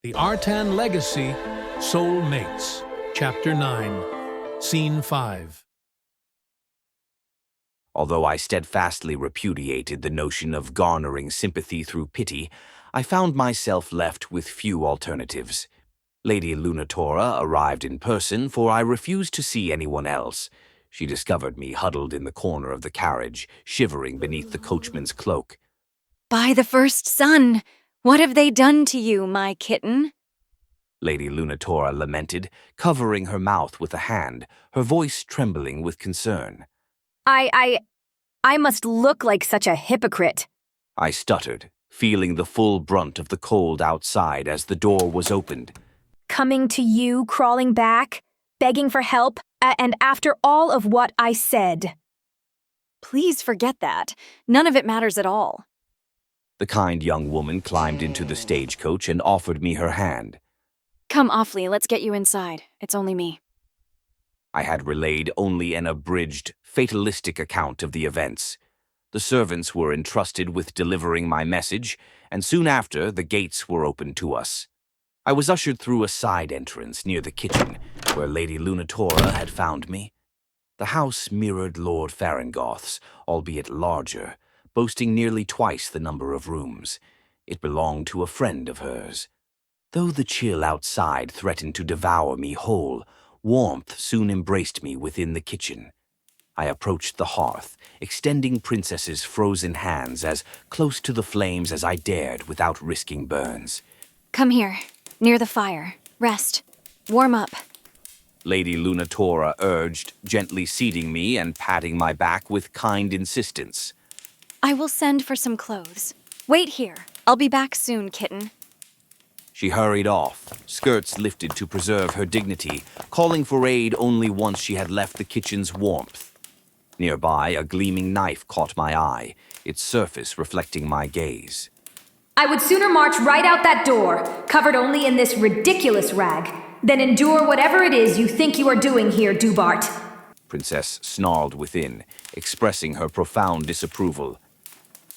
The Artan Legacy, Soul Mates, Chapter 9, Scene 5. Although I steadfastly repudiated the notion of garnering sympathy through pity, I found myself left with few alternatives. Lady Lunatora arrived in person, for I refused to see anyone else. She discovered me huddled in the corner of the carriage, shivering beneath the coachman's cloak. "By the first sun, what have they done to you, my kitten?" Lady Lunatora lamented, covering her mouth with a hand, her voice trembling with concern. I must look like such a hypocrite. I stuttered, feeling the full brunt of the cold outside as the door was opened. Coming to you, crawling back, begging for help, and after all of what I said. Please forget that. None of it matters at all. The kind young woman climbed into the stagecoach and offered me her hand. Come awfully, let's get you inside. It's only me. I had relayed only an abridged, fatalistic account of the events. The servants were entrusted with delivering my message, and soon after the gates were opened to us. I was ushered through a side entrance near the kitchen, where Lady Lunatora had found me. The house mirrored Lord Faringoth's, albeit larger, boasting nearly twice the number of rooms. It belonged to a friend of hers. Though the chill outside threatened to devour me whole, warmth soon embraced me within the kitchen. I approached the hearth, extending Princess's frozen hands as close to the flames as I dared without risking burns. Come here, near the fire. Rest. Warm up. Lady Lunatora urged, gently seating me and patting my back with kind insistence. I will send for some clothes. Wait here. I'll be back soon, kitten. She hurried off, skirts lifted to preserve her dignity, calling for aid only once she had left the kitchen's warmth. Nearby, a gleaming knife caught my eye, its surface reflecting my gaze. I would sooner march right out that door, covered only in this ridiculous rag, than endure whatever it is you think you are doing here, Dubart. Princess snarled within, expressing her profound disapproval.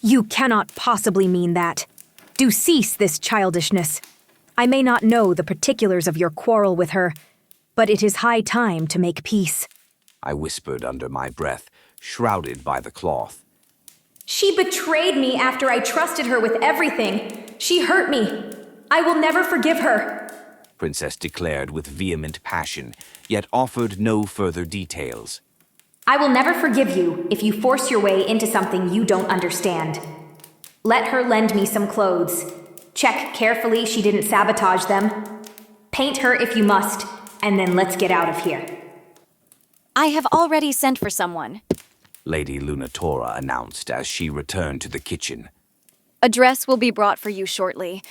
You cannot possibly mean that. Do cease this childishness. I may not know the particulars of your quarrel with her, but it is high time to make peace. I whispered under my breath, shrouded by the cloth. She betrayed me after I trusted her with everything. She hurt me. I will never forgive her, Princess declared with vehement passion, yet offered no further details. I will never forgive you if you force your way into something you don't understand. Let her lend me some clothes. Check carefully she didn't sabotage them. Paint her if you must, and then let's get out of here. I have already sent for someone, Lady Lunatora announced as she returned to the kitchen. A dress will be brought for you shortly.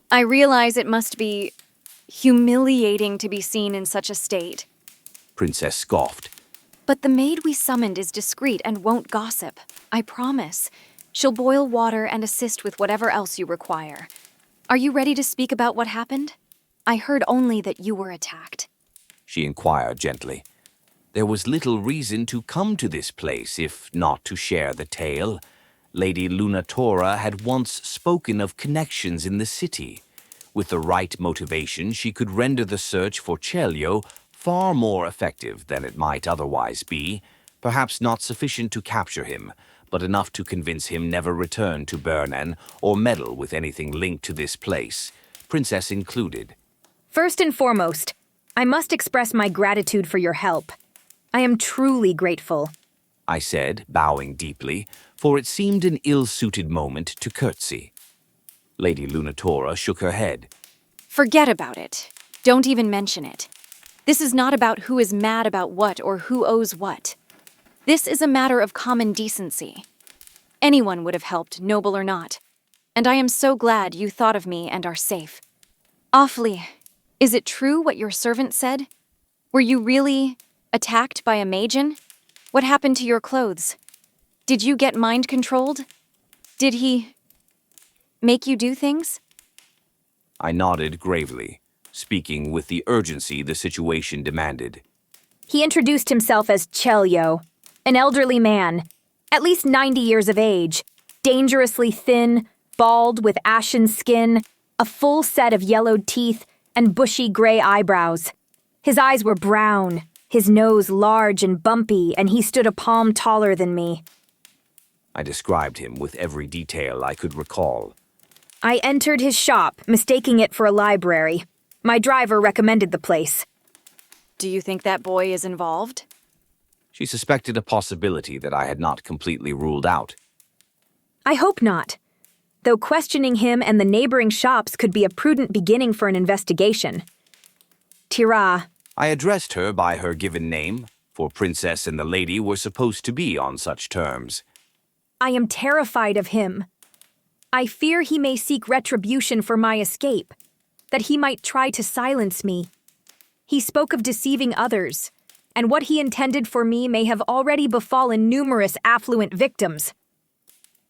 I realize it must be humiliating to be seen in such a state. Princess scoffed. But the maid we summoned is discreet and won't gossip. I promise. She'll boil water and assist with whatever else you require. Are you ready to speak about what happened? I heard only that you were attacked. She inquired gently. There was little reason to come to this place, if not to share the tale. Lady Lunatora had once spoken of connections in the city. With the right motivation, she could render the search for Chelyo far more effective than it might otherwise be, perhaps not sufficient to capture him, but enough to convince him never return to Bernan or meddle with anything linked to this place, Princess included. First and foremost, I must express my gratitude for your help. I am truly grateful, I said, bowing deeply, for it seemed an ill-suited moment to curtsy. Lady Lunatora shook her head. Forget about it. Don't even mention it. This is not about who is mad about what or who owes what. This is a matter of common decency. Anyone would have helped, noble or not. And I am so glad you thought of me and are safe. Awfully, is it true what your servant said? Were you really attacked by a Magian? What happened to your clothes? Did you get mind-controlled? Did he make you do things? I nodded gravely, speaking with the urgency the situation demanded. He introduced himself as Chelyo, an elderly man, at least 90 years of age, dangerously thin, bald with ashen skin, a full set of yellowed teeth and bushy gray eyebrows. His eyes were brown, his nose large and bumpy, and he stood a palm taller than me. I described him with every detail I could recall. I entered his shop, mistaking it for a library. My driver recommended the place. Do you think that boy is involved? She suspected a possibility that I had not completely ruled out. I hope not, though questioning him and the neighboring shops could be a prudent beginning for an investigation. Tira. I addressed her by her given name, for Princess and the lady were supposed to be on such terms. I am terrified of him. I fear he may seek retribution for my escape, that he might try to silence me. He spoke of deceiving others, and what he intended for me may have already befallen numerous affluent victims.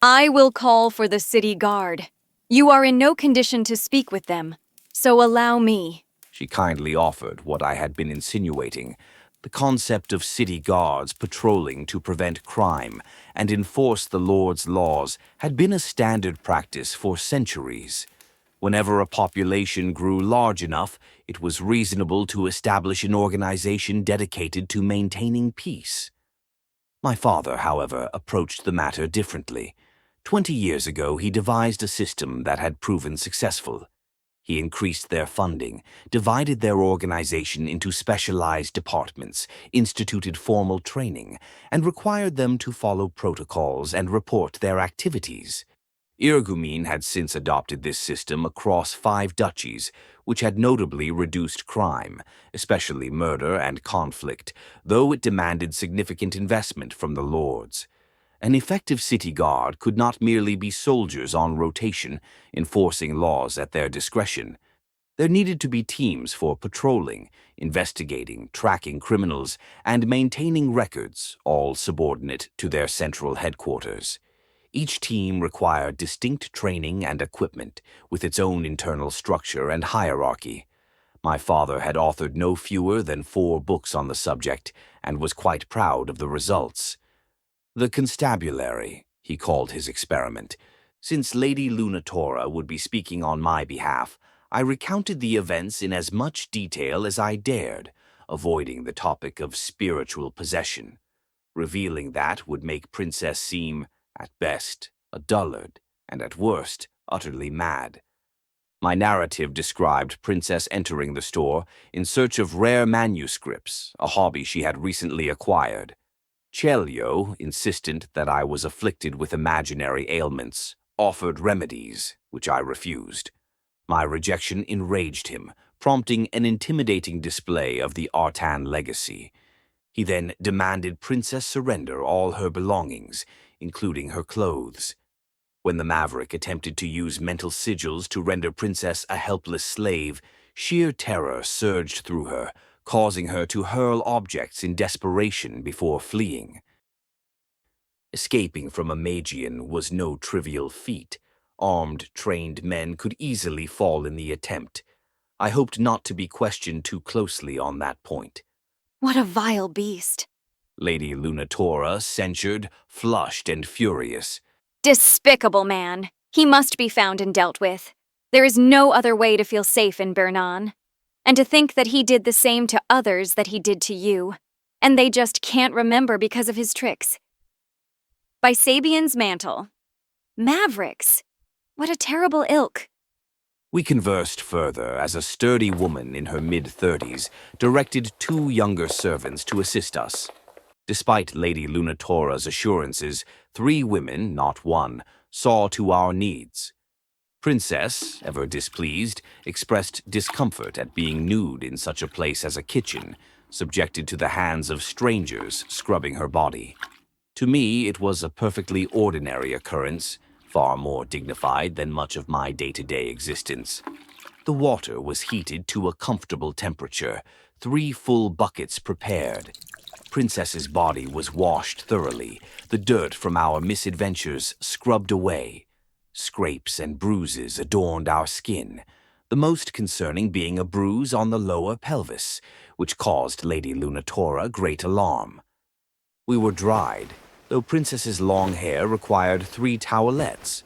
I will call for the city guard. You are in no condition to speak with them, so allow me. She kindly offered what I had been insinuating, the concept of city guards patrolling to prevent crime and enforce the Lord's laws had been a standard practice for centuries. Whenever a population grew large enough, it was reasonable to establish an organization dedicated to maintaining peace. My father, however, approached the matter differently. 20 years ago, he devised a system that had proven successful. He increased their funding, divided their organization into specialized departments, instituted formal training, and required them to follow protocols and report their activities. Irgumen had since adopted this system across 5 duchies, which had notably reduced crime, especially murder and conflict, though it demanded significant investment from the lords. An effective city guard could not merely be soldiers on rotation, enforcing laws at their discretion. There needed to be teams for patrolling, investigating, tracking criminals, and maintaining records, all subordinate to their central headquarters. Each team required distinct training and equipment, with its own internal structure and hierarchy. My father had authored no fewer than 4 books on the subject, and was quite proud of the results. The constabulary, he called his experiment. Since Lady Lunatora would be speaking on my behalf, I recounted the events in as much detail as I dared, avoiding the topic of spiritual possession. Revealing that would make Princess seem, at best, a dullard, and at worst, utterly mad. My narrative described Princess entering the store in search of rare manuscripts, a hobby she had recently acquired. Chelyo, insistent that I was afflicted with imaginary ailments, offered remedies, which I refused. My rejection enraged him, prompting an intimidating display of the Artan legacy. He then demanded Princess surrender all her belongings, including her clothes. When the maverick attempted to use mental sigils to render Princess a helpless slave, sheer terror surged through her, causing her to hurl objects in desperation before fleeing. Escaping from a Magian was no trivial feat. Armed, trained men could easily fall in the attempt. I hoped not to be questioned too closely on that point. What a vile beast. Lady Lunatora censured, flushed and furious. Despicable man. He must be found and dealt with. There is no other way to feel safe in Bernan. And to think that he did the same to others that he did to you. And they just can't remember because of his tricks. By Sabian's mantle. Mavericks. What a terrible ilk. We conversed further as a sturdy woman in her mid-30s directed 2 younger servants to assist us. Despite Lady Lunatora's assurances, 3 women, not 1, saw to our needs. Princess, ever displeased, expressed discomfort at being nude in such a place as a kitchen, subjected to the hands of strangers scrubbing her body. To me, it was a perfectly ordinary occurrence, far more dignified than much of my day-to-day existence. The water was heated to a comfortable temperature, 3 full buckets prepared. Princess's body was washed thoroughly, the dirt from our misadventures scrubbed away. Scrapes and bruises adorned our skin, the most concerning being a bruise on the lower pelvis, which caused Lady Lunatora great alarm. We were dried, though Princess's long hair required 3 towelettes.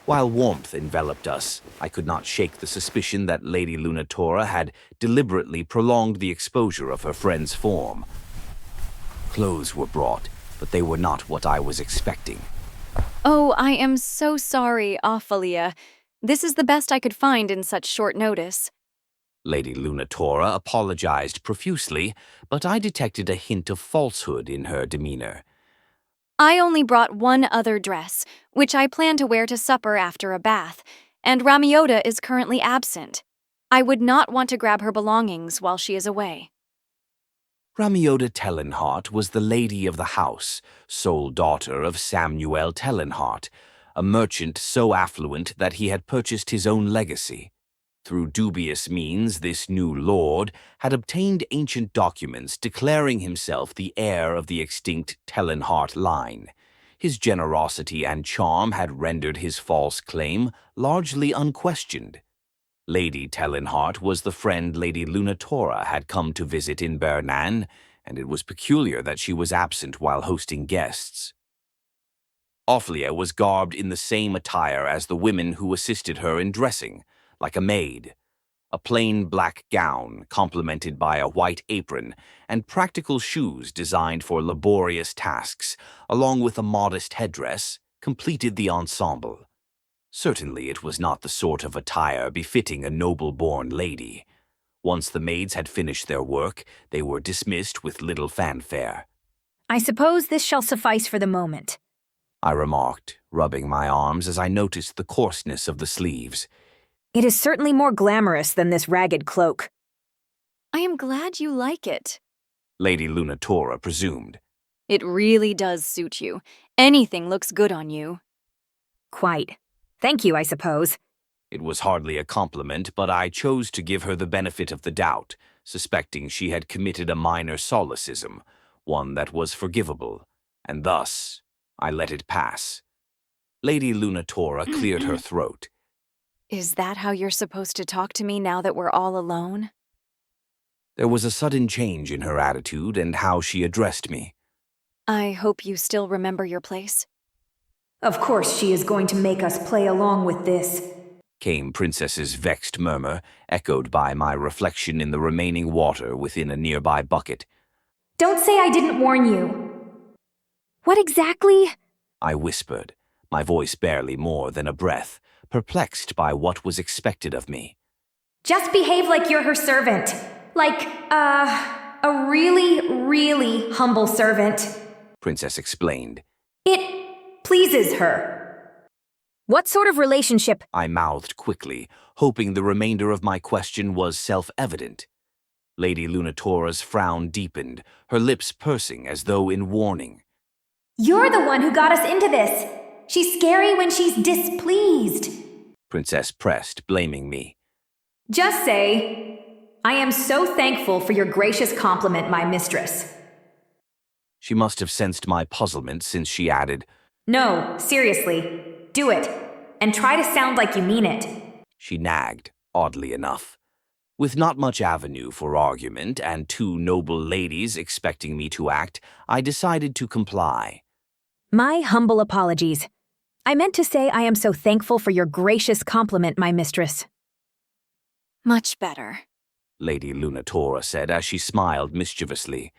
While warmth enveloped us, I could not shake the suspicion that Lady Lunatora had deliberately prolonged the exposure of her friend's form. Clothes were brought, but they were not what I was expecting. Oh, I am so sorry, Ophelia. This is the best I could find in such short notice. Lady Lunatora apologized profusely, but I detected a hint of falsehood in her demeanor. I only brought one other dress, which I plan to wear to supper after a bath, and Ramiota is currently absent. I would not want to grab her belongings while she is away. Ramiota Tellenhart was the lady of the house, sole daughter of Samuel Tellenhart, a merchant so affluent that he had purchased his own legacy. Through dubious means, this new lord had obtained ancient documents declaring himself the heir of the extinct Tellenhart line. His generosity and charm had rendered his false claim largely unquestioned. Lady Tellenhart was the friend Lady Lunatora had come to visit in Bernan, and it was peculiar that she was absent while hosting guests. Ophelia was garbed in the same attire as the women who assisted her in dressing, like a maid. A plain black gown, complemented by a white apron, and practical shoes designed for laborious tasks, along with a modest headdress, completed the ensemble. Certainly it was not the sort of attire befitting a noble-born lady. Once the maids had finished their work, they were dismissed with little fanfare. I suppose this shall suffice for the moment, I remarked, rubbing my arms as I noticed the coarseness of the sleeves. It is certainly more glamorous than this ragged cloak. I am glad you like it. Lady Lunatora presumed. It really does suit you. Anything looks good on you. Quite. Thank you, I suppose. It was hardly a compliment, but I chose to give her the benefit of the doubt, suspecting she had committed a minor solecism, one that was forgivable, and thus I let it pass. Lady Lunatora cleared her throat. Is that how you're supposed to talk to me now that we're all alone? There was a sudden change in her attitude and how she addressed me. I hope you still remember your place. Of course she is going to make us play along with this, came Princess's vexed murmur, echoed by my reflection in the remaining water within a nearby bucket. Don't say I didn't warn you. What exactly? I whispered, my voice barely more than a breath, perplexed by what was expected of me. Just behave like you're her servant. Like, a really, really humble servant, Princess explained. It pleases her. What sort of relationship? I mouthed quickly, hoping the remainder of my question was self-evident. Lady Lunatora's frown deepened, her lips pursing as though in warning. You're the one who got us into this. She's scary when she's displeased, Princess pressed, blaming me. Just say, I am so thankful for your gracious compliment, my mistress. She must have sensed my puzzlement since she added, No, seriously, do it, and try to sound like you mean it. She nagged, oddly enough. With not much avenue for argument and two noble ladies expecting me to act, I decided to comply. My humble apologies. I meant to say I am so thankful for your gracious compliment, my mistress. Much better. Lady Lunatora said as she smiled mischievously.